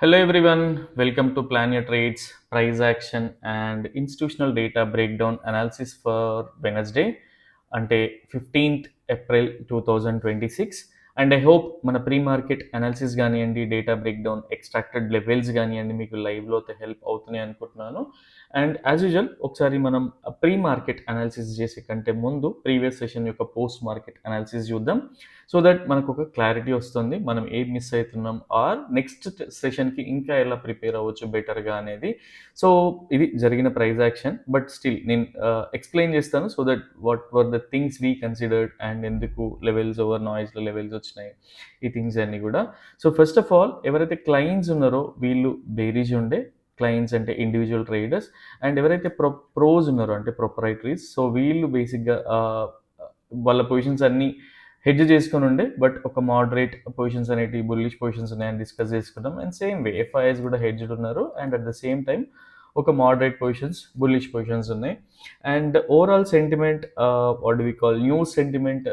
Hello everyone, welcome to Plan Your Trades, Price Action and Institutional Data Breakdown Analysis for Wednesday అంటే 15th April 2026. And I hope మన pre market analysis కానివ్వండి, data breakdown, extracted levels కానివ్వండి మీకు లైవ్లో help అవుతున్నాయి అనుకుంటున్నాను. And as usual ఒకసారి మనం ప్రీ మార్కెట్ అనాలిసిస్ చేసే కంటే ముందు ప్రీవియస్ సెషన్ యొక్క పోస్ట్ మార్కెట్ అనాలిసిస్ చూద్దాం. సో దట్ మనకు ఒక క్లారిటీ వస్తుంది మనం ఏం మిస్ అవుతున్నాం ఆర్ నెక్స్ట్ సెషన్కి ఇంకా ఎలా ప్రిపేర్ అవ్వచ్చు బెటర్గా అనేది. సో ఇది జరిగిన ప్రైజ్ యాక్షన్, బట్ స్టిల్ నేను ఎక్స్ప్లెయిన్ చేస్తాను so that what were the things we considered and ఎందుకు లెవెల్స్ ఓవర్ నాయిస్లో లెవెల్స్ వచ్చినాయి, ఈ థింగ్స్ అన్నీ కూడా. సో ఫస్ట్ ఆఫ్ ఆల్ ఎవరైతే క్లయింట్స్ ఉన్నారో వీళ్ళు బేరీజ్ ఉండే క్లయింట్స్ అంటే ఇండివిజువల్ ట్రేడర్స్, అండ్ ఎవరైతే ప్రోస్ ఉన్నారో అంటే ప్రొపరైటరీస్, సో వీళ్ళు బేసిక్గా వాళ్ళ పొజిషన్స్ అన్నీ హెడ్జ్ చేసుకుని ఉండే, బట్ ఒక మోడరేట్ పొజిషన్స్ అనేవి బుల్లిష్ పొజిషన్స్ ఉన్నాయని డిస్కస్ చేసుకున్నాం. అండ్ సేమ్ వే ఎఫ్ఐఎస్ కూడా హెడ్జ్డ్ ఉన్నారు, and at the same time ఒక మోడరేట్ పొజిషన్స్ బుల్లిష్ పొజిషన్స్ ఉన్నాయి. And overall sentiment, what do we call news sentiment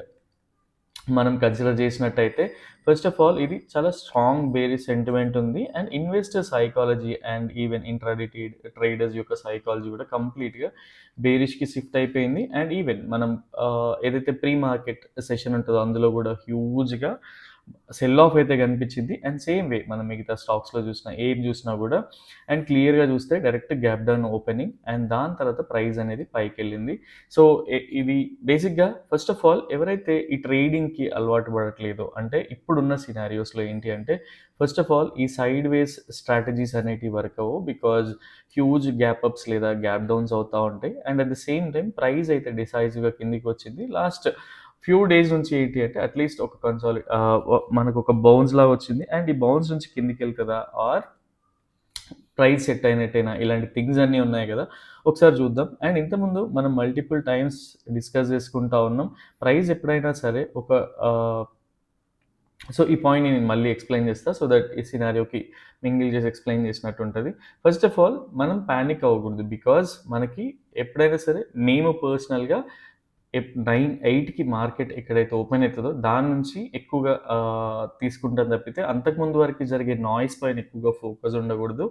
మనం కన్సిడర్ చేసినట్టయితే ఫస్ట్ ఆఫ్ ఆల్ ఇది చాలా స్ట్రాంగ్ బేరిష్ సెంటిమెంట్ ఉంది. And investor psychology and even intraday traders యొక్క psychology కూడా కంప్లీట్గా బేరిష్కి షిఫ్ట్ అయిపోయింది. అండ్ ఈవెన్ మనం ఏదైతే ప్రీ మార్కెట్ సెషన్ ఉంటుందో అందులో కూడా హ్యూజ్గా సెల్ ఆఫ్ అయితే కనిపించింది. అండ్ సేమ్ వే మనం మిగతా స్టాక్స్లో చూసినా ఏం చూసినా కూడా, అండ్ క్లియర్గా చూస్తే direct gap down opening and దాని తర్వాత ప్రైస్ అనేది పైకి వెళ్ళింది. సో ఇది బేసిక్గా ఫస్ట్ ఆఫ్ ఆల్ ఎవరైతే ఈ ట్రేడింగ్కి అలవాటు పడట్లేదో, అంటే ఇప్పుడున్న సినారియోస్లో ఏంటి అంటే ఫస్ట్ ఆఫ్ ఆల్ ఈ సైడ్ వేస్ స్ట్రాటజీస్ అనేటివి వర్క్ అవ్వవు, బికాజ్ హ్యూజ్ గ్యాప్ అప్స్ లేదా గ్యాప్ డౌన్స్ అవుతూ ఉంటాయి. And at the same time price అయితే డిసైజివ్గా కిందికి వచ్చింది. లాస్ట్ ఫ్యూ డేస్ నుంచి ఏంటి అంటే అట్లీస్ట్ ఒక మనకు ఒక బౌన్స్ లాగా వచ్చింది. అండ్ ఈ బౌన్స్ నుంచి కిందికి వెళ్తుందా ఆర్ ప్రైస్ సెట్ అయినట్టేనా, ఇలాంటి థింగ్స్ అన్నీ ఉన్నాయి కదా, ఒకసారి చూద్దాం. అండ్ ఇంతకుముందు మనం మల్టిపుల్ టైమ్స్ డిస్కస్ చేసుకుంటా ఉన్నాం, ప్రైస్ ఎప్పుడైనా సరే ఒక సో ఈ పాయింట్ నేను మళ్ళీ ఎక్స్ప్లెయిన్ చేస్తా సో దట్ ఈ సినారియోకి మింగిల్ చేసి ఎక్స్ప్లెయిన్ చేసినట్టు ఉంటుంది. ఫస్ట్ ఆఫ్ ఆల్ మనం ప్యానిక్ అవ్వకూడదు, బికాజ్ మనకి ఎప్పుడైనా సరే మేము పర్సనల్గా 9-8కి మార్కెట్ ఎక్కడైతే ఓపెన్ అవుతుందో దాని నుంచి ఎక్కువగా తీసుకుంటాం తప్పితే అంతకుముందు వరకు జరిగే నాయిస్ పైన ఎక్కువగా ఫోకస్ ఉండకూడదు.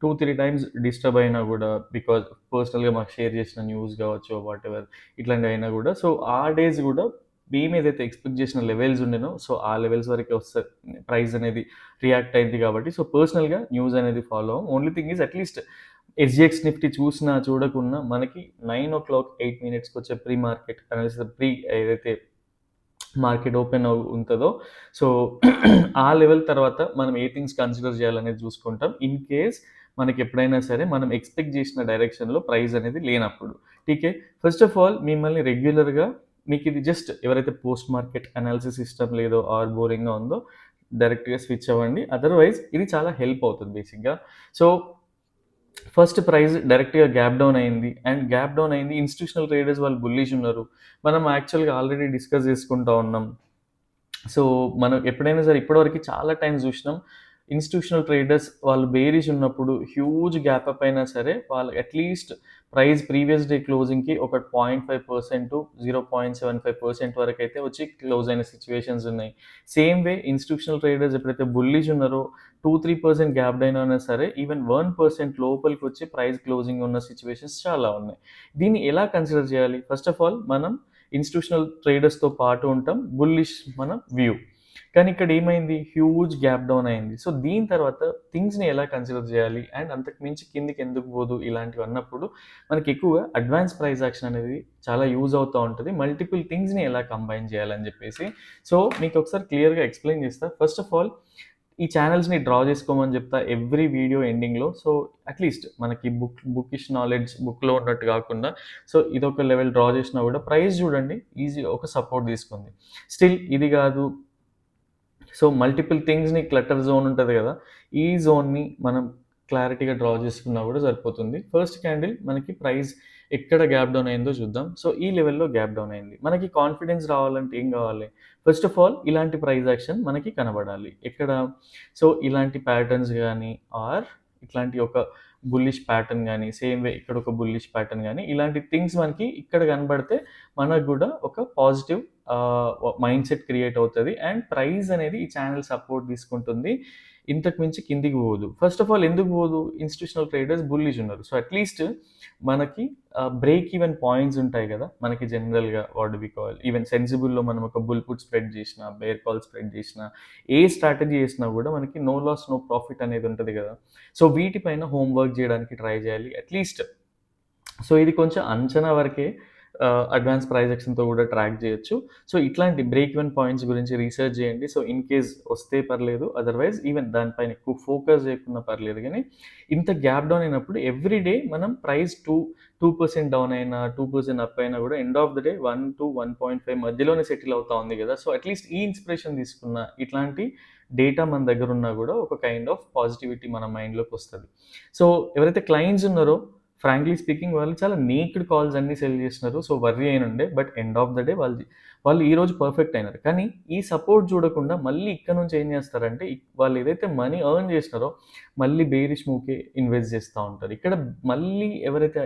2-3 టైమ్స్ డిస్టర్బ్ అయినా కూడా, బికాజ్ పర్సనల్గా మాకు షేర్ చేసిన న్యూస్ కావచ్చు వాట్ ఎవర్ ఇట్లాంటివి అయినా కూడా, సో ఆ డేస్ కూడా మేము ఏదైతే ఎక్స్పెక్ట్ చేసిన లెవెల్స్ ఉండేనో సో ఆ లెవెల్స్ వరకు వస్తే ప్రైస్ అనేది రియాక్ట్ అయింది కాబట్టి, సో పర్సనల్గా న్యూస్ అనేది ఫాలో అవ్వం. Only thing is at least SGX Nifty చూసినా చూడకున్నా మనకి 9:08 వచ్చే ప్రీ మార్కెట్ అనాలిసిస్, ప్రీ ఏదైతే మార్కెట్ ఓపెన్ ఉంటుందో సో ఆ లెవెల్ తర్వాత మనం ఏ థింగ్స్ కన్సిడర్ చేయాలనేది చూసుకుంటాం ఇన్ కేస్ మనకి ఎప్పుడైనా సరే మనం ఎక్స్పెక్ట్ చేసిన డైరెక్షన్లో ప్రైస్ అనేది లేనప్పుడు. టీకే ఫస్ట్ ఆఫ్ ఆల్ మిమ్మల్ని రెగ్యులర్గా మీకు ఇది జస్ట్ ఎవరైతే పోస్ట్ మార్కెట్ అనాలిసిస్ సిస్టమ్ లేదో ఆర్ బోరింగ్గా ఉందో డైరెక్ట్గా స్విచ్ అవ్వండి, అదర్వైజ్ ఇది చాలా హెల్ప్ అవుతుంది బేసిక్గా. సో ఫస్ట్ ప్రైస్ డైరెక్ట్గా గ్యాప్ డౌన్ అయింది, అండ్ గ్యాప్ డౌన్ అయింది. ఇన్స్టిట్యూషనల్ ట్రేడర్స్ వాళ్ళు బుల్లిష్ ఉన్నారు, మనం యాక్చువల్గా ఆల్రెడీ డిస్కస్ చేసుకుంటా ఉన్నాం. సో మనం ఎప్పుడైనా సరే ఇప్పటివరకు చాలా టైమ్స్ చూసినాం ఇన్స్టిట్యూషనల్ ట్రేడర్స్ వాళ్ళు బేరిష్ ఉన్నప్పుడు హ్యూజ్ గ్యాప్ అప్ అయినా సరే వాళ్ళు అట్లీస్ట్ ప్రైస్ ప్రీవియస్ డే క్లోజింగ్కి ఒక 0.5% 0.75% వరకు అయితే వచ్చి క్లోజ్ అయిన సిచ్యువేషన్స్ ఉన్నాయి. సేమ్ వే ఇన్స్టిట్యూషనల్ ట్రేడర్స్ ఎప్పుడైతే బుల్లిష్ ఉన్నారో 2-3% గ్యాప్ డౌన్ అయినా సరే ఈవెన్ 1% లోపలికి వచ్చి ప్రైస్ క్లోజింగ్ ఉన్న సిచ్యువేషన్స్ చాలా ఉన్నాయి. దీన్ని ఎలా కన్సిడర్ చేయాలి? ఫస్ట్ ఆఫ్ ఆల్ మనం ఇన్స్టిట్యూషనల్ ట్రేడర్స్తో పాటు ఉంటాం, బుల్లిష్ మన వ్యూ. కానీ ఇక్కడ ఏమైంది, హ్యూజ్ గ్యాప్ డౌన్ అయింది. సో దీని తర్వాత థింగ్స్ని ఎలా కన్సిడర్ చేయాలి అండ్ అంతకు మించి కిందికి ఎందుకు పోదు ఇలాంటివి అన్నప్పుడు మనకి ఎక్కువగా అడ్వాన్స్ ప్రైస్ యాక్షన్ అనేది చాలా యూజ్ అవుతూ ఉంటుంది, మల్టిపుల్ థింగ్స్ని ఎలా కంబైన్ చేయాలని చెప్పేసి. సో మీకు ఒకసారి క్లియర్గా ఎక్స్ప్లెయిన్ చేస్తా. ఫస్ట్ ఆఫ్ ఆల్ ఈ ఛానల్స్ని డ్రా చేసుకోమని చెప్తా ఎవ్రీ వీడియో ఎండింగ్లో. సో అట్లీస్ట్ మనకి బుకిష్ నాలెడ్జ్ బుక్లో ఉన్నట్టు కాకుండా సో ఇదొక లెవెల్ డ్రా చేసినా కూడా ప్రైస్ చూడండి ఈజీ ఒక సపోర్ట్ తీసుకుంది. స్టిల్ ఇది కాదు, సో మల్టిపుల్ థింగ్స్ని క్లటర్ జోన్ ఉంటుంది కదా, ఈ జోన్ని మనం క్లారిటీగా డ్రా చేసుకున్నా కూడా సరిపోతుంది. ఫస్ట్ క్యాండిల్ మనకి ప్రైస్ ఎక్కడ గ్యాప్ డౌన్ అయిందో చూద్దాం. సో ఈ లెవెల్లో గ్యాప్ డౌన్ అయింది. మనకి కాన్ఫిడెన్స్ రావాలంటే ఏం కావాలి? ఫస్ట్ ఆఫ్ ఆల్ ఇలాంటి ప్రైస్ యాక్షన్ మనకి కనబడాలి ఎక్కడ. సో ఇలాంటి ప్యాటర్న్స్ కానీ ఆర్ ఇట్లాంటి ఒక బుల్లిష్ ప్యాటర్న్ కానీ, సేమ్ వే ఇక్కడ ఒక బుల్లిష్ ప్యాటర్న్ కానీ, ఇలాంటి థింగ్స్ మనకి ఇక్కడ కనబడితే మనకు కూడా ఒక పాజిటివ్ మైండ్ సెట్ క్రియేట్ అవుతుంది అండ్ ప్రైస్ అనేది ఈ ఛానల్ సపోర్ట్ తీసుకుంటుంది. ఇంతకు మించి కిందికి పోదు. ఫస్ట్ ఆఫ్ ఆల్ ఎందుకు పోదు? ఇన్స్టిట్యూషనల్ ట్రేడర్స్ బుల్లిష్ ఉన్నారు. సో అట్లీస్ట్ మనకి బ్రేక్ ఈవెన్ పాయింట్స్ ఉంటాయి కదా మనకి జనరల్గా, what do we call, even సెన్సిబుల్లో మనం ఒక బుల్ పుట్ స్ప్రెడ్ చేసిన, బేర్ కాల్ స్ప్రెడ్ చేసిన, ఏ స్ట్రాటజీ చేసినా కూడా మనకి నో లాస్ నో ప్రాఫిట్ అనేది ఉంటుంది కదా. సో వీటిపైన హోంవర్క్ చేయడానికి ట్రై చేయాలి అట్లీస్ట్. సో ఇది కొంచెం అంచనా వరకే, అడ్వాన్స్ ప్రైస్ యాక్షన్తో కూడా ట్రాక్ చేయొచ్చు. సో ఇట్లాంటి బ్రేక్ ఈవెన్ పాయింట్స్ గురించి రీసెర్చ్ చేయండి. సో ఇన్ కేస్ వస్తే పర్లేదు, అదర్వైజ్ ఈవెన్ దానిపైన ఎక్కువ ఫోకస్ చేయకుండా పర్లేదు. కానీ ఇంత గ్యాప్ డౌన్ అయినప్పుడు ఎవ్రీ డే మనం ప్రైస్ 2% డౌన్ అయినా 2% అప్ అయినా కూడా end of the day 1 to 1.5 మధ్యలోనే సెటిల్ అవుతా ఉంది కదా. సో అట్లీస్ట్ ఈ ఇన్స్పిరేషన్ తీసుకున్న ఇట్లాంటి డేటా మన దగ్గర ఉన్నా కూడా ఒక కైండ్ ఆఫ్ పాజిటివిటీ మన మైండ్లోకి వస్తుంది. సో ఎవరైతే క్లయింట్స్ ఉన్నారో, ఫ్రాంక్లీ స్పీకింగ్, వాళ్ళు చాలా నేక్డ్ కాల్స్ అన్నీ సెల్ చేసినారు. సో వర్రీ అయిన ఉండే, but end of the day వాళ్ళు ఈరోజు పర్ఫెక్ట్ అయినారు. కానీ ఈ సపోర్ట్ చూడకుండా మళ్ళీ ఇక్కడ నుంచి ఏం చేస్తారంటే, వాళ్ళు ఏదైతే మనీ ఎర్న్ చేసినారో మళ్ళీ బేరిష్ మూవ్కి ఇన్వెస్ట్ చేస్తూ ఉంటారు. ఇక్కడ మళ్ళీ ఎవరైతే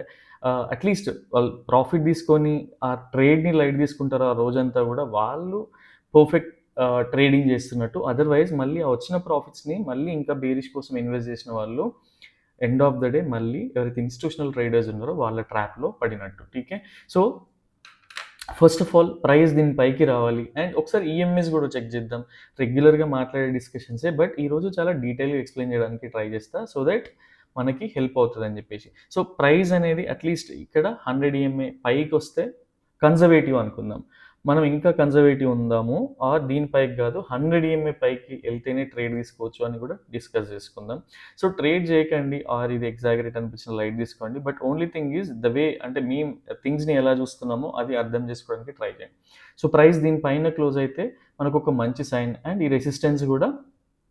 అట్లీస్ట్ వాళ్ళు ప్రాఫిట్ తీసుకొని ఆ ట్రేడ్ని లైట్ తీసుకుంటారో ఆ రోజంతా కూడా, వాళ్ళు పర్ఫెక్ట్ ట్రేడింగ్ చేస్తున్నట్టు. అదర్వైజ్ మళ్ళీ ఆ వచ్చిన ప్రాఫిట్స్ని మళ్ళీ ఇంకా బేరిష్ కోసం ఇన్వెస్ట్ చేసిన వాళ్ళు ఎండ్ ఆఫ్ ద డే మళ్ళీ ఎవరైతే ఇన్స్టిట్యూషనల్ ట్రేడర్స్ ఉన్నారో వాళ్ళ ట్రాప్లో పడినట్టు. టీకే. So first of all price దీని పైకి రావాలి. అండ్ ఒకసారి ఈఎంఎస్ కూడా చెక్ చేద్దాం. రెగ్యులర్గా మాట్లాడే డిస్కషన్సే, బట్ ఈరోజు చాలా డీటెయిల్గా ఎక్స్ప్లెయిన్ చేయడానికి ట్రై చేస్తా, సో దట్ మనకి హెల్ప్ అవుతుంది అని చెప్పేసి. సో ప్రైస్ అనేది అట్లీస్ట్ ఇక్కడ 100 EMA పైకి వస్తే కన్జర్వేటివ్ అనుకుందాం. మనం ఇంకా కన్జర్వేటివ్ ఉందాము, ఆర్ దీనిపైకి కాదు 100 EMA పైకి వెళ్తేనే ట్రేడ్ తీసుకోవచ్చు అని కూడా డిస్కస్ చేసుకుందాం. సో ట్రేడ్ చేయకండి, ఆర్ ఇది ఎగ్జాగరేట్ అనిపించిన లైట్ తీసుకోండి. But only thing is the way, అంటే మేము థింగ్స్ని ఎలా చూస్తున్నామో అది అర్థం చేసుకోవడానికి ట్రై చేయండి. సో ప్రైస్ దీనిపైన క్లోజ్ అయితే మనకు ఒక మంచి సైన్, అండ్ ఈ రెసిస్టెన్స్ కూడా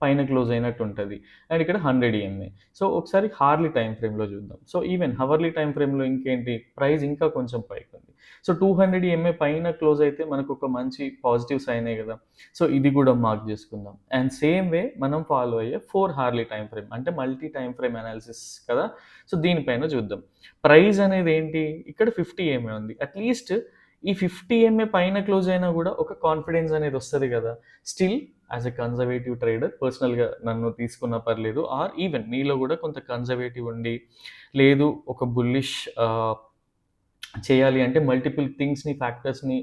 పైన క్లోజ్ అయినట్టు ఉంటుంది. అండ్ ఇక్కడ 100 EMA. సో ఒకసారి హార్లీ టైం ఫ్రేమ్లో చూద్దాం. సో ఈవెన్ హవర్లీ టైం ఫ్రేమ్లో ఇంకేంటి, ప్రైస్ ఇంకా కొంచెం పైకి ఉంది. సో 200 EMA పైన క్లోజ్ అయితే మనకు ఒక మంచి పాజిటివ్ సైనే కదా. సో ఇది కూడా మార్క్ చేసుకుందాం. అండ్ సేమ్ వే మనం ఫాలో అయ్యే 4 హార్లీ టైం ఫ్రేమ్, అంటే మల్టీ టైం ఫ్రేమ్ అనాలిసిస్ కదా. సో దీనిపైన చూద్దాం. ప్రైస్ అనేది ఏంటి, ఇక్కడ 50 EMA ఉంది. అట్లీస్ట్ ఈ 50 EMA పైన క్లోజ్ అయినా కూడా ఒక కాన్ఫిడెన్స్ అనేది వస్తుంది కదా. Still as a conservative trader, పర్సనల్గా నన్ను తీసుకున్నా పర్లేదు, ఆర్ ఈవెన్ మీలో కూడా కొంత కన్జర్వేటివ్ ఉండి, లేదు ఒక బుల్లిష్ చేయాలి అంటే మల్టిపుల్ థింగ్స్ని, ఫ్యాక్టర్స్ని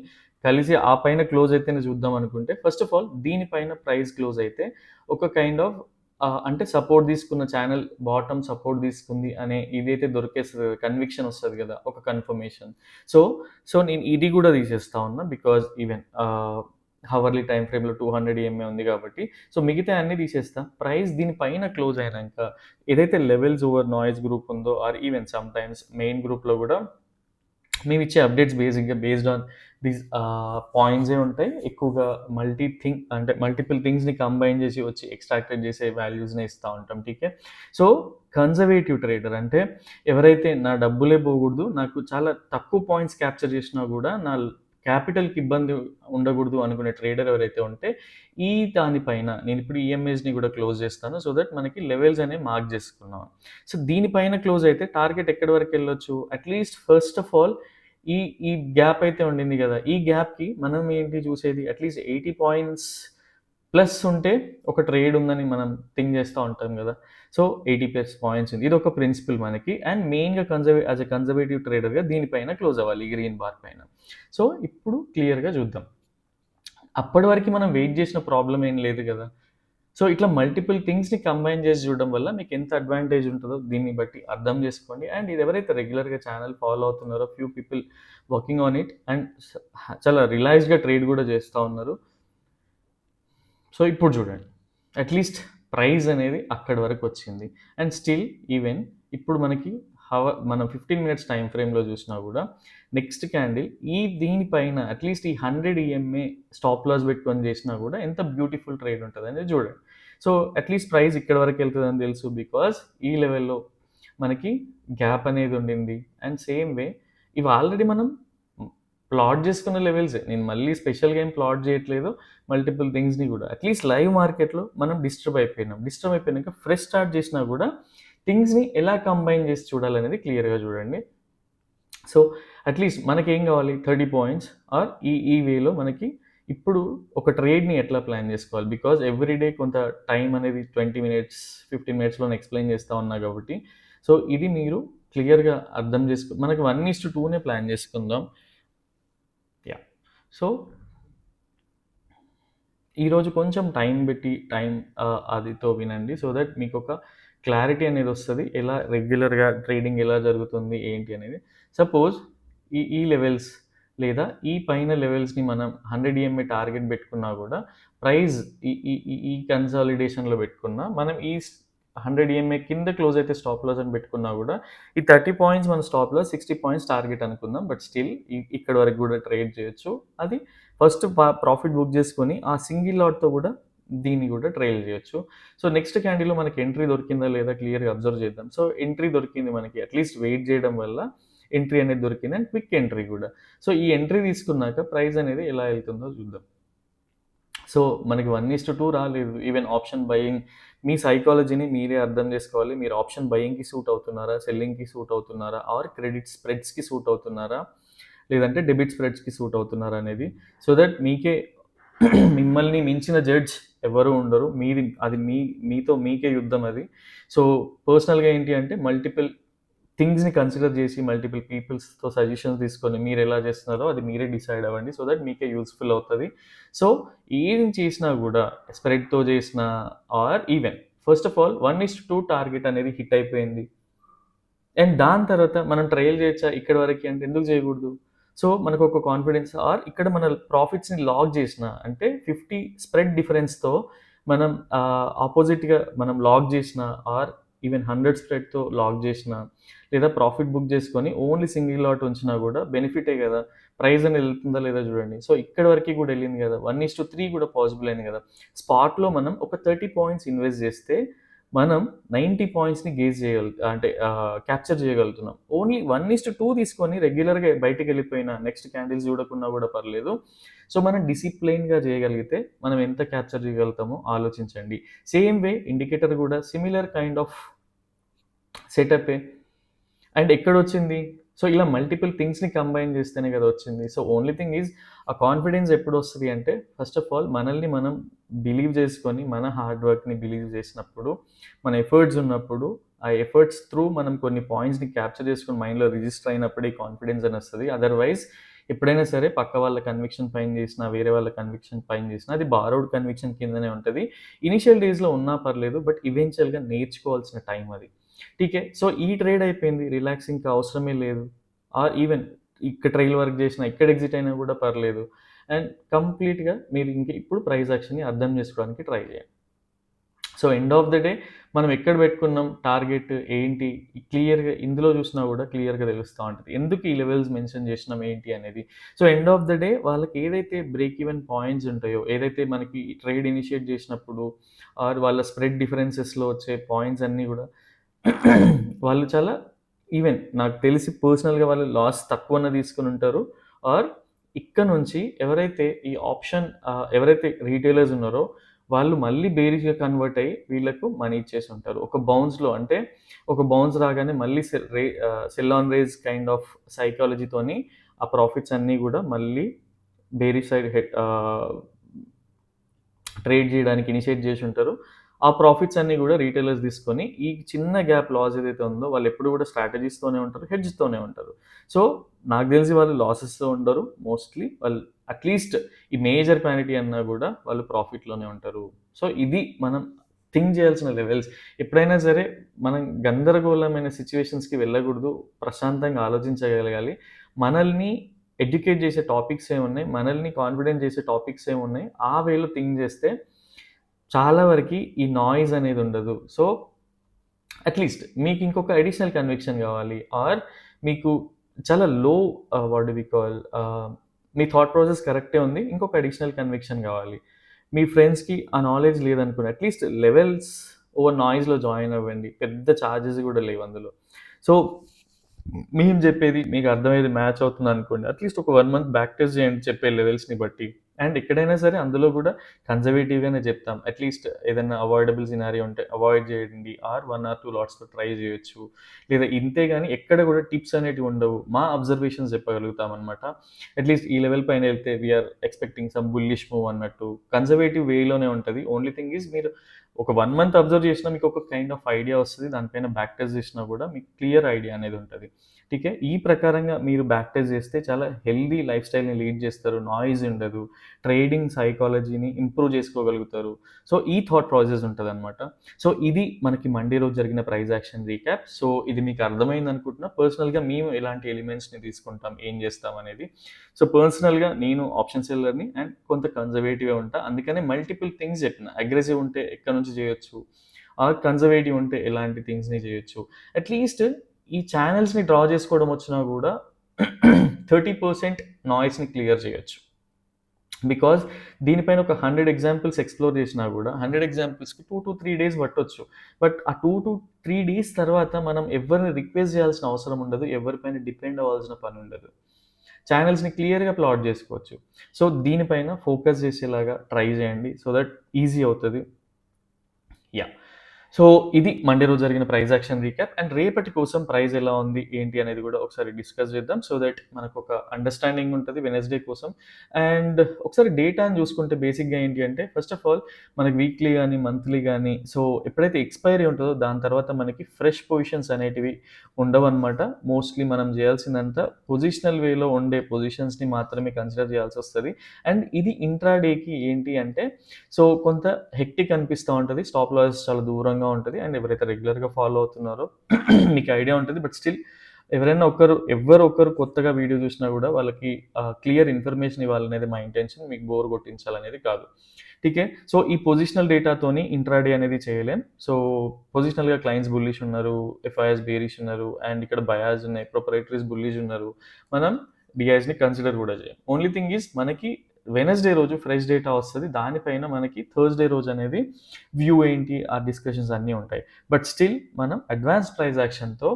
కలిసి ఆ పైన క్లోజ్ అయితేనే చూద్దాం అనుకుంటే, ఫస్ట్ ఆఫ్ ఆల్ దీనిపైన ప్రైస్ క్లోజ్ అయితే ఒక కైండ్ ఆఫ్ అంటే సపోర్ట్ తీసుకున్న ఛానల్ బాటమ్ సపోర్ట్ తీసుకుంది అనే ఇదైతే దొరికేస్తుంది, కన్విక్షన్ వస్తుంది కదా, ఒక కన్ఫర్మేషన్. సో నేను ఇది కూడా తీసేస్తా ఉన్నా, బికాజ్ ఈవెన్ హవర్లీ టైం ఫ్రేమ్లో 200 EMA ఉంది కాబట్టి. సో మిగతా అన్నీ తీసేస్తా. ప్రైస్ దీనిపైన క్లోజ్ అయినాక ఏదైతే లెవెల్స్ ఓవర్ నాయిస్ గ్రూప్ ఉందో, or even some times main గ్రూప్లో కూడా మేము ఇచ్చే అప్డేట్స్ బేస్డ్ ఆన్ దీస్ పాయింట్సే ఉంటాయి. ఎక్కువగా మల్టిపుల్ థింగ్స్ని కంబైన్ చేసి వచ్చి ఎక్స్ట్రాక్టెడ్ చేసే వాల్యూస్ని ఇస్తూ ఉంటాం. టీకే. సో కన్జర్వేటివ్ ట్రేడర్ అంటే ఎవరైతే నా డబ్బులే పోకూడదు, నాకు చాలా తక్కువ పాయింట్స్ క్యాప్చర్ చేసినా కూడా నా క్యాపిటల్కి ఇబ్బంది ఉండకూడదు అనుకునే ట్రేడర్ ఎవరైతే ఉంటే, ఈ దానిపైన నేను ఇప్పుడు ఈఎంఐస్ని కూడా క్లోజ్ చేస్తాను, సో దట్ మనకి లెవెల్స్ అనేవి మార్క్ చేసుకున్నాం. సో దీనిపైన క్లోజ్ అయితే టార్గెట్ ఎక్కడి వరకు వెళ్ళొచ్చు, అట్లీస్ట్ ఫస్ట్ ఆఫ్ ఆల్ ఈ గ్యాప్ అయితే ఉండింది కదా, ఈ గ్యాప్కి మనం ఏంటి చూసేది, అట్లీస్ట్ 80 points ప్లస్ ఉంటే ఒక ట్రేడ్ ఉందని మనం థింక్ చేస్తూ ఉంటాం కదా. సో 80+ points ఉంది, ఇది ఒక ప్రిన్సిపల్ మనకి. అండ్ మెయిన్గా యాజ్ ఎ కన్జర్వేటివ్ ట్రేడర్గా దీనిపైన క్లోజ్ అవ్వాలి, ఈ గ్రీన్ బార్ పైన. సో ఇప్పుడు క్లియర్గా చూద్దాం. అప్పటి వరకు మనం వెయిట్ చేసిన ప్రాబ్లం ఏం లేదు కదా. సో ఇట్లా మల్టిపుల్ థింగ్స్ని కంబైన్ చేసి చూడడం వల్ల మీకు ఎంత అడ్వాంటేజ్ ఉంటుందో దీన్ని బట్టి అర్థం చేసుకోండి. అండ్ ఇది ఎవరైతే రెగ్యులర్గా ఛానల్ ఫాలో అవుతున్నారో, few people working on it and చాలా రిలైజ్డ్గా ట్రేడ్ కూడా చేస్తూ ఉన్నారు. సో ఇప్పుడు చూడండి, అట్లీస్ట్ ప్రైస్ అనేది అక్కడి వరకు వచ్చింది. అండ్ స్టిల్ ఈవెన్ ఇప్పుడు మనం 15 minutes టైం ఫ్రేమ్లో చూసినా కూడా నెక్స్ట్ క్యాండిల్ దీనిపైన అట్లీస్ట్ ఈ 100 EMA స్టాప్ లాస్ పెట్టుకొని చేసినా కూడా ఎంత బ్యూటిఫుల్ ట్రేడ్ ఉంటుంది అనేది చూడండి. సో అట్లీస్ట్ ప్రైస్ ఇక్కడ వరకు వెళ్తుందని తెలుసు, బికాజ్ ఈ లెవెల్లో మనకి గ్యాప్ అనేది ఉండింది. అండ్ సేమ్ వే ఇవి ఆల్రెడీ మనం ప్లాట్ చేసుకున్న లెవెల్సే, నేను మళ్ళీ స్పెషల్గా ఏం ప్లాట్ చేయట్లేదు. మల్టిపుల్ థింగ్స్ని కూడా అట్లీస్ట్ లైవ్ మార్కెట్లో మనం డిస్టర్బ్ అయిపోయినాక ఫ్రెష్ స్టార్ట్ చేసినా కూడా థింగ్స్ని ఎలా కంబైన్ చేసి చూడాలనేది క్లియర్గా చూడండి. సో అట్లీస్ట్ మనకేం కావాలి 30 పాయింట్స్ ఆర్ ఈ వేలో మనకి ఇప్పుడు ఒక ట్రేడ్ని ఎట్లా ప్లాన్ చేసుకోవాలి, బికాజ్ ఎవ్రీడే కొంత టైం అనేది 20 మినిట్స్ 15 మినిట్స్లో ఎక్స్ప్లెయిన్ చేస్తూ ఉన్నా కాబట్టి సో ఇది మీరు క్లియర్గా అర్థం చేసుకో, మనకి 1:2నే ప్లాన్ చేసుకుందాం. యా, సో ఈరోజు కొంచెం టైం పెట్టి అదితో వినండి, సో దట్ మీకు ఒక క్లారిటీ అనేది వస్తుంది ఎలా రెగ్యులర్గా ట్రేడింగ్ ఎలా జరుగుతుంది ఏంటి అనేది. సపోజ్ ఈ లెవెల్స్ లేదా ఈ పైన లెవెల్స్ని మనం 100 EMA టార్గెట్ పెట్టుకున్నా కూడా ప్రైస్ ఈ ఈ ఈ ఈ కన్సాలిడేషన్లో పెట్టుకున్నా మనం ఈ 100 EMA కింద క్లోజ్ అయితే స్టాప్ లాస్ అని పెట్టుకున్నా కూడా ఈ 30 పాయింట్స్ మన స్టాప్ లాస్, 60 పాయింట్స్ టార్గెట్ అనుకుందాం. బట్ స్టిల్ ఇక్కడ వరకు కూడా ట్రేడ్ చేయొచ్చు. అది ఫస్ట్ ప్రాఫిట్ బుక్ చేసుకొని ఆ సింగిల్ లాట్తో కూడా దీన్ని కూడా ట్రైల్ చేయొచ్చు. సో నెక్స్ట్ క్యాండిల్లో మనకి ఎంట్రీ దొరికిందా లేదా క్లియర్గా అబ్జర్వ్ చేద్దాం. సో ఎంట్రీ దొరికింది మనకి, అట్లీస్ట్ వెయిట్ చేయడం వల్ల ఎంట్రీ అనేది దొరికింది అండ్ క్విక్ ఎంట్రీ కూడా. సో ఈ ఎంట్రీ తీసుకున్నాక ప్రైస్ అనేది ఎలా వెళ్తుందో చూద్దాం. సో మనకి 1:2 రాలేదు. ఈవెన్ ఆప్షన్ బయింగ్, మీ సైకాలజీని మీరే అర్థం చేసుకోవాలి. మీరు ఆప్షన్ బయింగ్కి సూట్ అవుతున్నారా, సెల్లింగ్కి సూట్ అవుతున్నారా, ఆర్ క్రెడిట్ స్ప్రెడ్స్కి సూట్ అవుతున్నారా, లేదంటే డెబిట్ స్ప్రెడ్స్కి సూట్ అవుతున్నారా అనేది. సో దట్ మీకే మిమ్మల్ని మించిన జడ్జ్ ఎవరు ఉండరు. అది మీతో మీకే యుద్ధం అది. సో పర్సనల్గా ఏంటి అంటే మల్టిపుల్ థింగ్స్ని కన్సిడర్ చేసి మల్టిపుల్ పీపుల్స్తో సజెషన్స్ తీసుకొని మీరు ఎలా చేస్తున్నారో అది మీరే డిసైడ్ అవ్వండి, సో దట్ మీకే యూస్ఫుల్ అవుతుంది. సో ఏం చేసినా కూడా స్ప్రెడ్తో చేసిన or even first of all 1:2 target అనేది హిట్ అయిపోయింది అండ్ దాని తర్వాత మనం ట్రయల్ చేయొచ్చా ఇక్కడ వరకు అంటే ఎందుకు చేయకూడదు. సో మనకు ఒక కాన్ఫిడెన్స్ ఆర్ ఇక్కడ మన ప్రాఫిట్స్ని లాక్ చేసిన అంటే 50 స్ప్రెడ్ డిఫరెన్స్తో మనం ఆపోజిట్గా మనం లాక్ చేసిన ఆర్ ఈవెన్ 100 స్ప్రెడ్తో లాక్ చేసిన లేదా ప్రాఫిట్ బుక్ చేసుకొని ఓన్లీ సింగిల్ లాట్ ఉంచినా కూడా బెనిఫిటే కదా. ప్రైస్ అని వెళ్తుందా లేదా చూడండి. సో ఇక్కడ వరకు కూడా వెళ్ళింది కదా, 1:3 కూడా పాసిబుల్ అయింది కదా. స్పాట్లో మనం ఒక 30 పాయింట్స్ ఇన్వెస్ట్ చేస్తే మనం 90 పాయింట్స్ని గేజ్ అంటే క్యాప్చర్ చేయగలుగుతున్నాం. ఓన్లీ 1:2 తీసుకొని రెగ్యులర్గా బయటకు వెళ్ళిపోయినా నెక్స్ట్ క్యాండిల్స్ చూడకున్నా కూడా పర్లేదు. సో మనం డిసిప్లైన్గా చేయగలిగితే మనం ఎంత క్యాప్చర్ చేయగలుగుతామో ఆలోచించండి. సేమ్ వే ఇండికేటర్ కూడా సిమిలర్ కైండ్ ఆఫ్ సెటపే. అండ్ ఎక్కడొచ్చింది, సో ఇలా మల్టిపుల్ థింగ్స్ని కంబైన్ చేస్తేనే కదా వచ్చింది. సో ఓన్లీ థింగ్ ఈజ్ ఆ కాన్ఫిడెన్స్ ఎప్పుడు వస్తుంది అంటే ఫస్ట్ ఆఫ్ ఆల్ మనల్ని మనం బిలీవ్ చేసుకొని మన హార్డ్ వర్క్ని బిలీవ్ చేసినప్పుడు, మన ఎఫర్ట్స్ ఉన్నప్పుడు, ఆ ఎఫర్ట్స్ త్రూ మనం కొన్ని పాయింట్స్ని క్యాప్చర్ చేసుకుని మైండ్లో రిజిస్టర్ అయినప్పుడే కాన్ఫిడెన్స్ అని వస్తుంది. అదర్వైజ్ ఎప్పుడైనా సరే పక్క వాళ్ళ కన్విక్షన్ పైన చేసినా వేరే వాళ్ళ కన్విక్షన్ పైన చేసినా అది బారోడ్ కన్విక్షన్ కిందనే ఉంటుంది. ఇనిషియల్ డేస్లో ఉన్నా పర్లేదు, బట్ ఈవెన్చువల్గా నేర్చుకోవాల్సిన టైం అది. టీకే, సో ఈ ట్రేడ్ అయిపోయింది, రిలాక్స్ ఇంకా అవసరమే లేదు. ఆర్ ఈవెన్ ఇక్కడ ట్రైల్ వర్క్ చేసినా ఇక్కడ ఎగ్జిట్ అయినా కూడా పర్లేదు. అండ్ కంప్లీట్గా మీరు ఇంకా ఇప్పుడు ప్రైస్ యాక్షన్ని అర్థం చేసుకోవడానికి ట్రై చేయండి. So end of the day మనం ఎక్కడ పెట్టుకున్నాం టార్గెట్ ఏంటి క్లియర్గా ఇందులో చూసినా కూడా క్లియర్గా తెలుస్తూ ఉంటుంది, ఎందుకు ఈ లెవెల్స్ మెన్షన్ చేసినాం ఏంటి అనేది. So end of the day వాళ్ళకి ఏదైతే బ్రేక్ ఈవెన్ పాయింట్స్ ఉంటాయో, ఏదైతే మనకి ట్రేడ్ ఇనిషియేట్ చేసినప్పుడు ఆర్ వాళ్ళ స్ప్రెడ్ డిఫరెన్సెస్లో వచ్చే పాయింట్స్ అన్నీ కూడా వాళ్ళు చాలా ఈవెన్ నాకు తెలిసి పర్సనల్గా వాళ్ళు లాస్ తక్కువన తీసుకుని ఉంటారు. ఆర్ ఇక్కడ నుంచి ఎవరైతే ఈ ఆప్షన్ ఎవరైతే రీటైలర్స్ ఉన్నారో వాళ్ళు మళ్ళీ బేరిష్గా కన్వర్ట్ అయ్యి వీళ్ళకు మనీ ఇచ్చేసి ఉంటారు ఒక బౌన్స్లో. అంటే ఒక బౌన్స్ రాగానే మళ్ళీ sell on raise kind of సైకాలజీతోని ఆ ప్రాఫిట్స్ అన్నీ కూడా మళ్ళీ బేరిష్ సైడ్ ట్రేడ్ చేయడానికి ఇనిషియేట్ చేసి ఉంటారు. ఆ ప్రాఫిట్స్ అన్నీ కూడా రీటైలర్స్ తీసుకొని ఈ చిన్న గ్యాప్ లాస్ ఏదైతే ఉందో వాళ్ళు ఎప్పుడు కూడా స్ట్రాటజీస్తోనే ఉంటారు, హెడ్జ్తోనే ఉంటారు. సో నాకు తెలిసి వాళ్ళు లాసెస్తో ఉండరు మోస్ట్లీ, వాళ్ళు అట్లీస్ట్ ఈ మేజర్ క్వాంటిటీ అన్నా కూడా వాళ్ళు ప్రాఫిట్లోనే ఉంటారు. సో ఇది మనం థింక్ చేయాల్సిన లెవెల్స్. ఎప్పుడైనా సరే మనం గందరగోళమైన సిచ్యువేషన్స్కి వెళ్ళకూడదు, ప్రశాంతంగా ఆలోచించగలగాలి. మనల్ని ఎడ్యుకేట్ చేసే టాపిక్స్ ఏమున్నాయి, మనల్ని కాన్ఫిడెంట్ చేసే టాపిక్స్ ఏమున్నాయి, ఆ వేలో థింక్ చేస్తే చాలా వరకు ఈ నాయిస్ అనేది ఉండదు. సో అట్లీస్ట్ మీకు ఇంకొక అడిషనల్ కన్విక్షన్ కావాలి ఆర్ మీకు చాలా లో వాట్ డు వి కాల్ మీ థాట్ ప్రాసెస్ కరెక్టే ఉంది, ఇంకొక అడిషనల్ కన్విక్షన్ కావాలి. మీ ఫ్రెండ్స్కి ఆ నాలెడ్జ్ లేదనుకోండి, అట్లీస్ట్ లెవెల్స్ ఓవర్ నాయిస్లో జాయిన్ అవ్వండి. పెద్ద ఛార్జెస్ కూడా లేవు అందులో. సో మేము చెప్పేది మీకు అర్థమయ్యేది మ్యాచ్ అవుతుంది అనుకోండి. అట్‌లీస్ట్ ఒక 1 మంత్ బ్యాక్ టెస్ట్ చేయండి చెప్పే లెవెల్స్‌ని బట్టి. అండ్ ఎక్కడైనా సరే అందులో కూడా కన్జర్వేటివ్‌గానే చెప్తాం. అట్‌లీస్ట్ ఏదైనా అవాయిడబుల్ సినారియో ఉంటే అవాయిడ్ చేయండి. ఆర్ 1 ఆర్ 2 లాట్స్‌తో ట్రై చేయొచ్చు. లేదా ఇంతే గాని ఎక్కడ కూడా టిప్స్ అనేటివి ఉండవు. మా అబ్జర్వేషన్స్ చెప్పగలుగుతామనమాట. అట్‌లీస్ట్ ఈ లెవెల్ పైన వెళ్తే we are expecting some bullish move అన్నట్టు. కన్జర్వేటివ్ వేలోనే ఉంటది. ఓన్లీ థింగ్ ఈజ్ మీరు ఒక 1 మంత్ అబ్జర్వ్ చేసినా మీకు ఒక కైండ్ ఆఫ్ ఐడియా వస్తది. దానిపైన బ్యాక్ టెస్ట్ చేసినా కూడా మీకు క్లియర్ ఐడియా అనేది ఉంటది. ఠీకే. ఈ ప్రకారంగా మీరు బ్యాక్ టెస్ట్ చేస్తే చాలా హెల్తీ లైఫ్ స్టైల్‌ని లీడ్ చేస్తారు. నాయిస్ ఉండదు. ట్రేడింగ్ సైకాలజీని ఇంప్రూవ్ చేసుకోగలుగుతారు. సో, ఈ థాట్ ప్రాసెస్ ఉంటదనమాట. సో, ఇది మనకి మండే రోజు జరిగిన ప్రైస్ యాక్షన్ రీక్యాప్. సో, ఇది మీకు అర్థమైందనుకుంటున్నా. పర్సనల్‌గా మేము ఎలాంటి ఎలిమెంట్స్‌ని తీసుకుంటాం, ఏం చేస్తాం అనేది. సో, పర్సనల్‌గా నేను ఆప్షన్ సెల్లర్‌ని అండ్ కొంత కన్జర్వేటివ్‌గా ఉంటా. అందుకనే మల్టిపుల్ థింగ్స్ చెప్పిన. అగ్రెసివ్ ఉంటే ఎక్కడి నుంచి చేయొచ్చు, ఆర్ కన్జర్వేటివ్ ఉంటే ఎలాంటి థింగ్స్‌ని చేయొచ్చు. అట్‌లీస్ట్ ఈ ఛానెల్స్‌ని డ్రా చేసుకోవడం వచ్చినా గూడా 30% నాయిస్‌ని క్లియర్ చేయొచ్చు. బికాజ్ దీనిపైన ఒక 100 ఎగ్జాంపుల్స్ ఎక్స్‌ప్లోర్ చేసినా గూడా 100 ఎగ్జాంపుల్స్‌కి 2-3 డేస్ పట్టొచ్చు. బట్ ఆ 2-3 డేస్ తర్వాత మనం ఎవరిని రిక్వెస్ట్ చేయాల్సిన అవసరం ఉండదు. ఎవరిపైన డిపెండ్ అవ్వాల్సిన పని ఉండదు. ఛానెల్స్‌ని క్లియర్‌గా ప్లాట్ చేసుకోవచ్చు. సో, దీనిపైన ఫోకస్ చేసేలాగా ట్రై చేయండి. సో దట్ ఈజీ అవుతది. యాహ్! సో, ఇది మండే రోజు జరిగిన ప్రైస్ యాక్షన్ రీక్యాప్. అండ్ రేపటి కోసం ప్రైస్ ఎలా ఉంది, ఏంటి అనేది గూడా ఒకసారి డిస్కస్ చేద్దాం. సో దట్ మనకొక అండర్‌స్టాండింగ్ ఉంటది వెడ్నెస్‌డే కోసం. అండ్ ఒకసారి డేటాని చూసుకుంటే బేసిక్‌గా ఏంటి అంటే, ఫస్ట్ ఆఫ్ ఆల్ మనకి వీక్లీ గాని, మంత్లీ గాని సో, ఎప్పుడైతే ఎక్స్‌పైరీ ఉంటదో దాని తర్వాత మనకి ఫ్రెష్ పొజిషన్స్ అనేటివి ఉండవనమాట. మోస్ట్‌లీ మనం చేయాల్సిందంతా పొజిషనల్ వేలో ఉండే పొజిషన్స్‌ని మాత్రమే కన్సిడర్ చేయాల్సొస్తది. అండ్ ఇది ఇంట్రాడేకి ఏంటి అంటే, సో, కొంత హెక్టిక్ అనిపిస్తా ఉంటది. స్టాప్ లాస్ చాలా దూరంగా ఉంటది. అండ్ ఎవరైతే రెగ్యులర్‌గా ఫాలో అవుతున్నారో మీకు ఐడియా ఉంటది. బట్ స్టిల్ ఎవరైనా ఎవ్వరు ఒకరు కొత్తగా వీడియో చూసినా గూడా వాళ్ళకి క్లియర్ ఇన్ఫర్మేషన్ ఇవ్వాలనేది మా ఇంటెన్షన్. మీకు బోర్ కొట్టించాలనేది కాదు. ఠీకే. సో, ఈ పొజిషనల్ డేటాతోని ఇంట్రాడే అనేది చేయలేం. సో, పొజిషనల్‌గా క్లయింట్స్ బుల్లిష్ ఉన్నారు. ఎఫ్ఐఎస్ బేరిష్ ఉన్నారు. అండ్ ఇక్కడ బయాస్ ఉన్నాయి. ప్రొప్రైటరీస్ బుల్లిష్ ఉన్నారు. మనం డిఐస్‌ని కన్సిడర్ గూడా చేయం. ఓన్లీ థింగ్ ఈజ్ మనకి వెడ్నెస్‌డే రోజు ఫ్రెష్ డేటా వస్తది. దానిపైన మనకి థర్స్‌డే రోజు అనేది వ్యూ ఏంటి, ఆ డిస్కషన్స్ అన్నీ ఉంటాయి. బట్ స్టిల్ మనం అడ్వాన్స్ ప్రైస్ యాక్షన్‌తో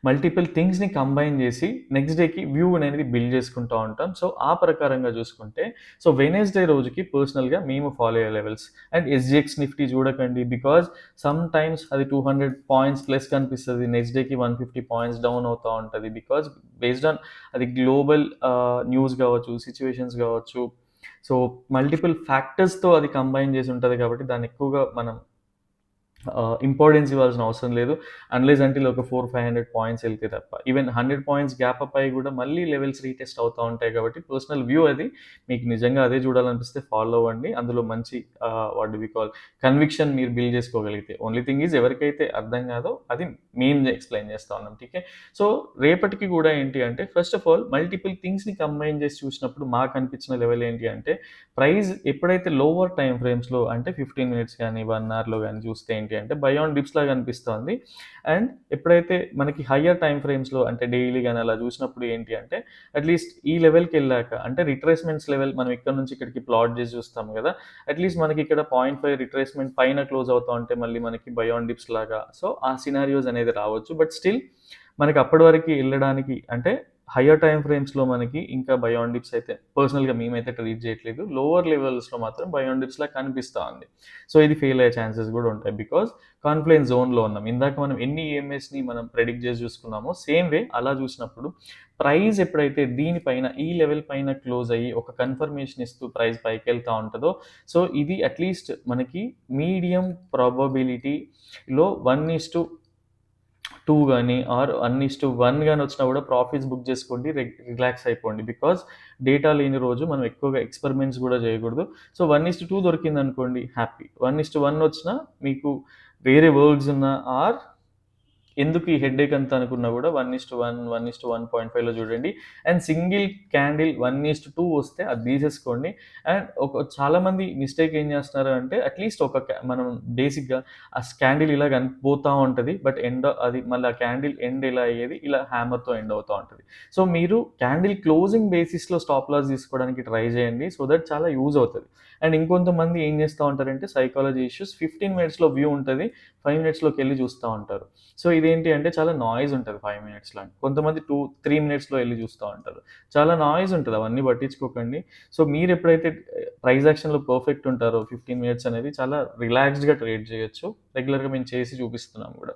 మల్టిపుల్ థింగ్స్‌ని కంబైన్ చేసి నెక్స్ట్ డేకి వ్యూ అనేది బిల్డ్ చేసుకుంటా ఉంటాం. సో, ఆ ప్రకారంగా చూసుకుంటే సో, వెడ్నెస్‌డే రోజుకి పర్సనల్‌గా మేము ఫాలో అయ్యే లెవెల్స్ అండ్ ఎస్‌జిఎక్స్ నిఫ్టీ చూడకండి. బికాజ్ సమ్ టైమ్స్ అది 200 పాయింట్స్ ప్లస్ కనిపిస్తది. నెక్స్ట్ డేకి 150 పాయింట్స్ డౌన్ అవుతా ఉంటది. బికాజ్ బేస్డ్ ఆన్ అది గ్లోబల్ న్యూస్ కావచ్చు, సిట్యుయేషన్స్ కావచ్చు. సో, మల్టిపుల్ ఫ్యాక్టర్స్‌తో అది కంబైన్ చేసి ఉంటది కాబట్టి దాన్ని ఎక్కువగా మనం ఇంపార్టెన్స్ ఇవ్వాల్సిన అవసరం లేదు. అన్‌లెస్ అంటిల్ ఒక 400-500 పాయింట్స్ ఎళ్తే తప్ప. ఈవెన్ 100 పాయింట్స్ గ్యాప్ అప్ అయ్యి గూడా మళ్ళీ లెవెల్స్ రీటెస్ట్ అవుతా ఉంటాయి కాబట్టి పర్సనల్ వ్యూ అది. మీకు నిజంగా అదే చూడాలనిపిస్తే ఫాలో అవ్వండి. అందులో మంచి what do we call conviction మీరు బిల్డ్ చేసుకోగలిగితే. ఓన్లీ థింగ్ ఈజ్ ఎవరికైతే అర్థం కాదో అది మేము ఎక్స్‌ప్లెయిన్ చేస్తా ఉన్నాం. ఠీకే. సో, రేపటికి గూడా ఏంటి అంటే ఫస్ట్ ఆఫ్ ఆల్ మల్టిపుల్ థింగ్స్‌ని కంబైన్ చేసి చూసినప్పుడు మాకు అనిపించిన లెవెల్ ఏంటి అంటే ప్రైస్ ఎప్పుడైతే లోవర్ టైమ్ ఫ్రేమ్స్‌లో అంటే 15 మినిట్స్ గాని, 1 అవర్‌లో గాని చూస్తే ఏంటి అంటే బై ఆన్ డిప్స్ లాగా అనిపిస్తోంది. అండ్ ఎప్పుడైతే మనకి హయ్యర్ టైమ్ ఫ్రేమ్స్‌లో అంటే డైలీ గాని అలా చూసినప్పుడు ఏంటి అంటే అట్‌లీస్ట్ ఈ లెవెల్‌కెళ్ళాక అంటే రిట్రేస్‌మెంట్స్ లెవెల్ మనం ఇక్కడి నుంచి ఇక్కడికి ప్లాట్ చేసి చూస్తాం గదా! అట్‌లీస్ట్ మనకి ఇక్కడ 0.5 రిట్రేస్‌మెంట్ పైన క్లోజ్ అవుతా ఉంటే మళ్ళీ మనకి బై ఆన్ డిప్స్ లాగా సో, ఆ సినారియోస్ అనేది రావచ్చు. బట్ స్టిల్ మనకి అప్పటి వరకి ఎళ్ళడానికి అంటే హయ్యర్ టైమ్ ఫ్రేమ్స్‌లో మనకి ఇంకా బై ఆన్ డిప్స్ అయితే పర్సనల్‌గా మేమైతే ట్రీట్ చేయట్లేదు. లోవర్ లెవెల్స్‌లో మాత్రం బై ఆన్ డిప్స్‌లా కనిపిస్తా ఉంది. సో, ఇది ఫెయిల్ అయ్యే ఛాన్సెస్ గూడా ఉంటాయి. బికాజ్ కాన్‌ఫ్లుయెన్స్ జోన్‌లో ఉన్నాం. ఇందాక మనం ఎన్ని ఈఎంఎస్‌ని మనం ప్రెడిక్ట్ చేసి చూసుకున్నామో సేమ్ వే అలా చూసినప్పుడు ప్రైస్ ఎప్పుడైతే దీనిపైన ఈ లెవెల్ పైన క్లోజ్ అయ్యి ఒక కన్ఫర్మేషన్ ఇస్తూ ప్రైస్ పైకెళ్తా ఉంటదో సో, ఇది అట్‌లీస్ట్ మనకి మీడియం ప్రాబబిలిటీలో 1:2 గాని ఆర్ 1:1 గాని వచ్చినా కూడా ప్రాఫిట్స్ బుక్ చేసుకోండి. రిలాక్స్ అయిపోండి. బికాజ్ డేటా లేని రోజు మనం ఎక్కువగా ఎక్స్‌పెరిమెంట్స్ గూడా చేయకూడదు. So, 1:2 దొరికిందనుకోండి happy. 1:1 వచ్చినా మీకు వేరే వర్క్స్ ఉన్నా ఆర్ ఎందుకు ఈ హెడ్‌ఏక్ అంతా అనుకున్నా కూడా 1:1, 1:1.5లో చూడండి. అండ్ సింగిల్ క్యాండిల్ 1:2 వస్తే అది తీసేసుకోండి. అండ్ చాలామంది మిస్టేక్ ఏం చేస్తున్నారు అంటే అట్‌లీస్ట్ మనం బేసిక్‌గా ఆ క్యాండిల్ ఇలా పోతా ఉంటది. బట్ అది మళ్ళీ ఆ క్యాండిల్ ఎండ్ ఎలా అయ్యేది ఇలా హ్యామర్‌తో ఎండ్ అవుతా ఉంటది. సో, మీరు క్యాండిల్ క్లోజింగ్ బేసిస్‌లో స్టాప్ లాస్ తీసుకోవడానికి ట్రై చేయండి. సో దట్ చాలా యూజ్ అవుతది. అండ్ ఇంకొంతమంది ఏం చేస్తా ఉంటారంటే సైకాలజీ ఇష్యూస్ 15 మినిట్స్‌లో వ్యూ ఉంటది. 5 మినిట్స్‌లోకెళ్ళి చూస్తా ఉంటారు. సో, ఇది ఇదేంటి అంటే చాలా నాయిస్ ఉంటది 5 మినిట్స్‌లో. కొంతమంది 3 మినిట్స్‌లో ఎళ్లి చూస్తా ఉంటారు. చాలా నాయిస్ ఉంటది. అవన్నీ పట్టించుకోకండి. సో, మీరెప్పుడైతే ప్రైస్ యాక్షన్‌లో పర్ఫెక్ట్ ఉంటారో 15 మినిట్స్ అనేది చాలా రిలాక్స్డ్‌గా ట్రేడ్ చేయొచ్చు. రెగ్యులర్‌గా మేము చేసి చూపిస్తున్నాం గూడా.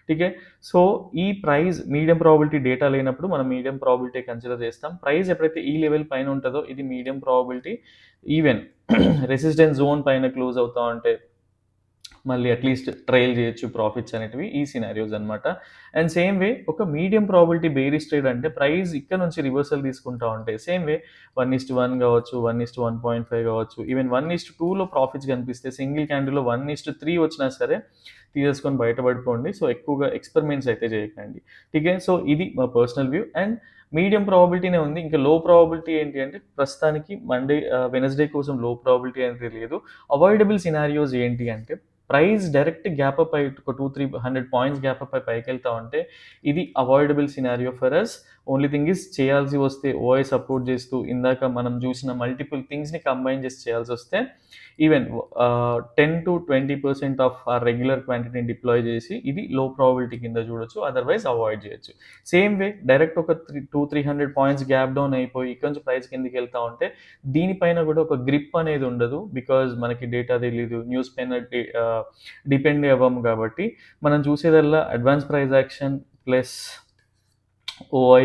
ఠీకే. సో, ఈ ప్రైస్ మీడియం ప్రాబబిలిటీ డేటా లేనప్పుడు మనం మీడియం ప్రాబబిలిటీ కన్సిడర్ చేస్తాం. ప్రైస్ ఎప్పుడైతే ఈ లెవెల్ పైన ఉంటదో ఇది medium probability. Even resistance zone పైన క్లోజ్ అవుతా ఉంటే మళ్ళీ అట్లీస్ట్ ట్రైల్ చేయొచ్చు ప్రాఫిట్స్ అనేటివి ఈ సినారియోస్ అనమాట. అండ్ సేమ్ వే ఒక మీడియం ప్రాబిలిటీ బేరిష్ ట్రేడ్ అంటే ప్రైస్ ఇక్కడ నుంచి రివర్సల్ తీసుకుంటా ఉంటే సేమ్ వే 1:1 కావచ్చు, 1:1.5 కావచ్చు, ఈవెన్ 1:2లో ప్రాఫిట్స్ కనిపిస్తే సింగిల్ క్యాండిల్‌లో 1:3 వచ్చినా సరే తీసేసుకొని బయటపడిపోండి. సో, ఎక్కువగా ఎక్స్‌పెరిమెంట్స్ అయితే చేయకండి. ఠీకే. సో, ఇది మా పర్సనల్ వ్యూ. అండ్ మీడియం ప్రాబబిలిటీనే ఉంది. ఇంకా లో ప్రాబబిలిటీ ఏంటి అంటే ప్రస్తుతానికి వెడ్నెస్‌డే కోసం లో ప్రాబబిలిటీ అనేది లేదు. అవాయిడబుల్ సినారియోస్ ఏంటి అంటే ప్రైస్ డైరెక్ట్ గ్యాప్ అప్ అయ్యి ఒక 200-300 పాయింట్స్ గ్యాప్ అప్ అయి పైకెళ్తా ఉంటే ఇది avoidable scenario for us. Only thing is చేయాల్సి వస్తే ఓఐ సపోర్ట్ చేస్తూ ఇందాక మనం చూసిన మల్టిపుల్ థింగ్స్‌ని కంబైన్ చేసి చేయాల్సొస్తే ఈవెన్ 10-20% ఆఫ్ ఆ రెగ్యులర్ క్వాంటిటీని డిప్లాయ్ చేసి ఇది లో ప్రాబబిలిటీ కింద చూడొచ్చు. అదర్‌వైజ్ అవాయిడ్ చేయొచ్చు. సేమ్ వే డైరెక్ట్ ఒక 200-300 పాయింట్స్ గ్యాప్ డౌన్ అయిపోయి ఇక్కడ నుంచి ప్రైస్ కిందకెళ్తా ఉంటే దీనిపైన కూడా ఒక గ్రిప్ అనేది ఉండదు. బికాజ్ మనకి డేటా తెలీదు. న్యూస్ పైన డిపెండ్ అవ్వము కాబట్టి మనం చూసేదల్లా advance price action plus OI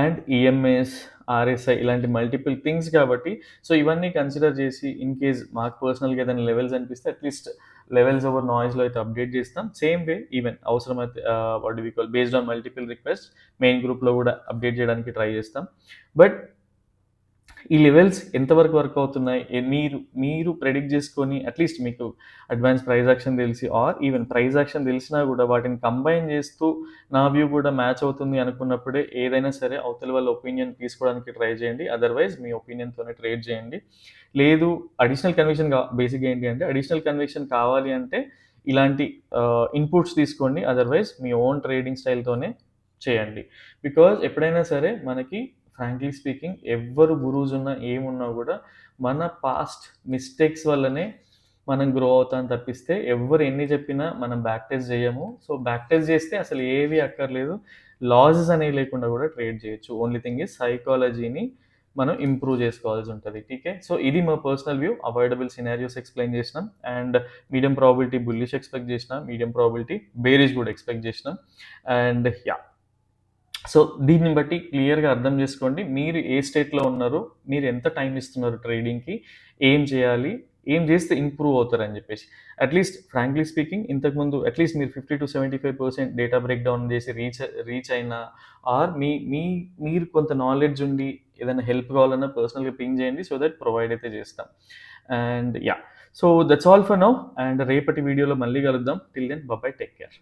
and EMS, RSI ఇలాంటి మల్టిపుల్ థింగ్స్ కాబట్టి సో ఇవన్నీ కన్సిడర్ చేసి ఇన్ కేస్ మాకు పర్సనల్‌గా ఏదైనా లెవెల్స్ అనిపిస్తే అట్లీస్ట్ లెవెల్స్ ఓవర్ నాయిస్‌లో అయితే అప్డేట్ చేస్తాం. సేమ్ వే ఈవెన్ అవసరమైతే what do we call based on multiple request main గ్రూప్‌లో కూడా అప్డేట్ చేయడానికి ట్రై చేస్తాం. బట్ ఈ లెవెల్స్ ఎంతవరకు వర్క్ అవుతున్నాయి మీరు ప్రెడిక్ట్ చేసుకొని అట్లీస్ట్ మీకు అడ్వాన్స్ ప్రైస్ యాక్షన్ తెలిసి ఆర్ ఈవెన్ ప్రైస్ యాక్షన్ తెలిసినా కూడా వాటిని కంబైన్ చేస్తూ నా వ్యూ కూడా మ్యాచ్ అవుతుంది అనుకున్నప్పుడే ఏదైనా సరే అవతల వాళ్ళ ఒపీనియన్ తీసుకోవడానికి ట్రై చేయండి. అదర్వైజ్ మీ ఒపీనియన్తోనే ట్రేడ్ చేయండి. లేదు అడిషనల్ కన్విక్షన్ బేసిక్గా ఏంటి అంటే అడిషనల్ కన్విక్షన్ కావాలి అంటే ఇలాంటి ఇన్పుట్స్ తీసుకోండి. అదర్వైజ్ మీ ఓన్ ట్రేడింగ్ స్టైల్తోనే చేయండి. బికాజ్ ఎప్పుడైనా సరే మనకి ఫ్రాంక్లీ స్పీకింగ్ ఎవ్వరు గురూస్ ఉన్నా ఏమున్నా కూడా మన పాస్ట్ మిస్టేక్స్ వల్లనే మనం గ్రో అవుతాం తప్పిస్తే ఎవ్వరు ఎన్ని చెప్పినా మనం బ్యాక్ టెస్ట్ చేయము. సో బ్యాక్ టెస్ట్ చేస్తే అసలు ఏవి అక్కర్లేదు. లాసెస్ అనేవి లేకుండా కూడా ట్రేడ్ చేయొచ్చు. ఓన్లీ థింగ్ ఈజ్ సైకాలజీని మనం ఇంప్రూవ్ చేసుకోవాల్సి ఉంటుంది. టీకే. సో ఇది మా personal view. Avoidable scenarios explain చేసినాం and medium probability bullish expect చేసినాం, మీడియం ప్రాబిలిటీ బేరిష్ కూడా ఎక్స్పెక్ట్ చేసినాం. అండ్ యా, సో దీన్ని బట్టి క్లియర్గా అర్థం చేసుకోండి మీరు ఏ స్టేట్లో ఉన్నారు, మీరు ఎంత టైం ఇస్తున్నారు ట్రేడింగ్కి, ఏం చేయాలి, ఏం చేస్తే ఇంప్రూవ్ అవుతారని చెప్పేసి. అట్లీస్ట్ ఫ్రాంక్లీ స్పీకింగ్ ఇంతకుముందు అట్లీస్ట్ మీరు 50-75% డేటా బ్రేక్ డౌన్ చేసి రీచ్ అయినా ఆర్ మీరు కొంత నాలెడ్జ్ ఉండి ఏదైనా హెల్ప్ కావాలన్నా పర్సనల్గా పింగ్ చేయండి. సో దట్ ప్రొవైడ్ అయితే చేస్తాం. And yeah, so that's all for now. And రేపటి వీడియోలో మళ్ళీ కలుద్దాం. Till then bye, take care.